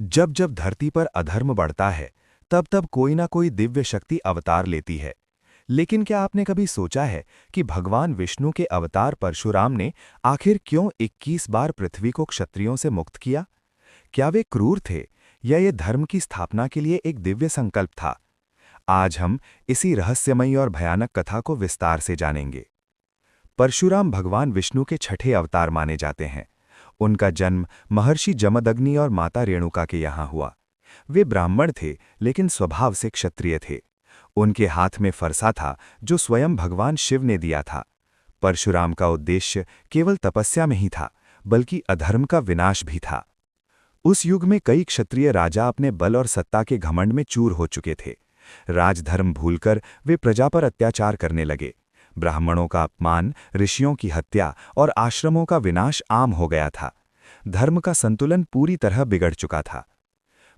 जब जब धरती पर अधर्म बढ़ता है, तब तब कोई ना कोई दिव्य शक्ति अवतार लेती है। लेकिन क्या आपने कभी सोचा है कि भगवान विष्णु के अवतार परशुराम ने आखिर क्यों 21 बार पृथ्वी को क्षत्रियों से मुक्त किया? क्या वे क्रूर थे या ये धर्म की स्थापना के लिए एक दिव्य संकल्प था? आज हम इसी रहस्यमयी और भयानक कथा को विस्तार से जानेंगे। परशुराम भगवान विष्णु के छठे अवतार माने जाते हैं। उनका जन्म महर्षि जमदग्नि और माता रेणुका के यहाँ हुआ। वे ब्राह्मण थे, लेकिन स्वभाव से क्षत्रिय थे। उनके हाथ में फरसा था जो स्वयं भगवान शिव ने दिया था। परशुराम का उद्देश्य केवल तपस्या में ही था, बल्कि अधर्म का विनाश भी था। उस युग में कई क्षत्रिय राजा अपने बल और सत्ता के घमंड में चूर हो चुके थे। राजधर्म भूलकर वे प्रजा पर अत्याचार करने लगे। ब्राह्मणों का अपमान, ऋषियों की हत्या और आश्रमों का विनाश आम हो गया था। धर्म का संतुलन पूरी तरह बिगड़ चुका था।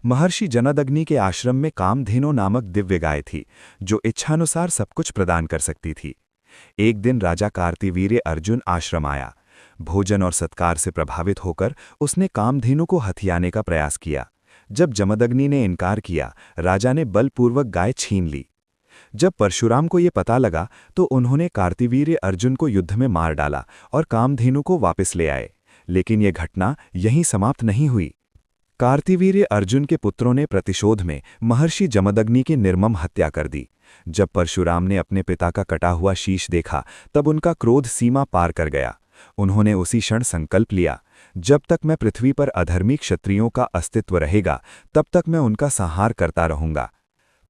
महर्षि जनदग्नि के आश्रम में कामधेनु नामक दिव्य गाय थी, जो इच्छानुसार सब कुछ प्रदान कर सकती थी। एक दिन राजा कार्तिवीर्य अर्जुन आश्रम आया। भोजन और सत्कार से प्रभावित होकर उसने कामधेनु को हथियाने का प्रयास किया। जब जमदग्नि ने इनकार किया, राजा ने बलपूर्वक गाय छीन ली। जब परशुराम को ये पता लगा तो उन्होंने कार्तिवीर्य अर्जुन को युद्ध में मार डाला और कामधेनु को वापस ले आए। लेकिन यह घटना यहीं समाप्त नहीं हुई। कार्तिवीर्य अर्जुन के पुत्रों ने प्रतिशोध में महर्षि जमदग्नि की निर्मम हत्या कर दी। जब परशुराम ने अपने पिता का कटा हुआ शीश देखा, तब उनका क्रोध सीमा पार कर गया। उन्होंने उसी क्षण संकल्प लिया, जब तक मैं पृथ्वी पर अधर्मी क्षत्रियों का अस्तित्व रहेगा, तब तक मैं उनका संहार करता रहूंगा।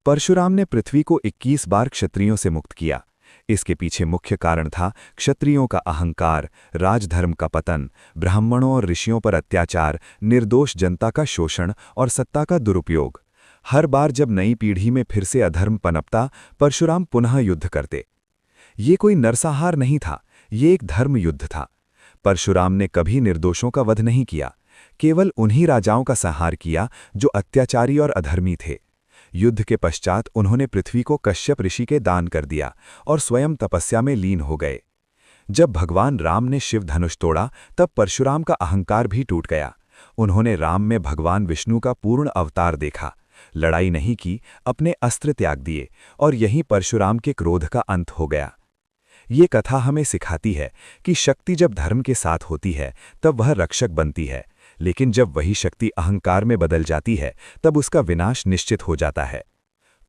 परशुराम ने पृथ्वी को 21 बार क्षत्रियों से मुक्त किया। इसके पीछे मुख्य कारण था क्षत्रियों का अहंकार, राजधर्म का पतन, ब्राह्मणों और ऋषियों पर अत्याचार, निर्दोष जनता का शोषण और सत्ता का दुरुपयोग। हर बार जब नई पीढ़ी में फिर से अधर्म पनपता, परशुराम पुनः युद्ध करते। ये कोई नरसंहार नहीं था, ये एक धर्म युद्ध था। परशुराम ने कभी निर्दोषों का वध नहीं किया, केवल उन्हीं राजाओं का संहार किया जो अत्याचारी और अधर्मी थे। युद्ध के पश्चात उन्होंने पृथ्वी को कश्यप ऋषि के दान कर दिया और स्वयं तपस्या में लीन हो गए। जब भगवान राम ने शिव धनुष तोड़ा, तब परशुराम का अहंकार भी टूट गया। उन्होंने राम में भगवान विष्णु का पूर्ण अवतार देखा, लड़ाई नहीं की, अपने अस्त्र त्याग दिए और यहीं परशुराम के क्रोध का अंत हो गया। ये कथा हमें सिखाती है कि शक्ति जब धर्म के साथ होती है तब वह रक्षक बनती है, लेकिन जब वही शक्ति अहंकार में बदल जाती है तब उसका विनाश निश्चित हो जाता है।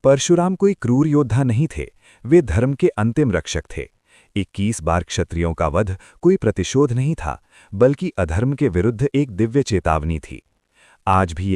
परशुराम कोई क्रूर योद्धा नहीं थे, वे धर्म के अंतिम रक्षक थे। 21 बार क्षत्रियों का वध कोई प्रतिशोध नहीं था, बल्कि अधर्म के विरुद्ध एक दिव्य चेतावनी थी। आज भी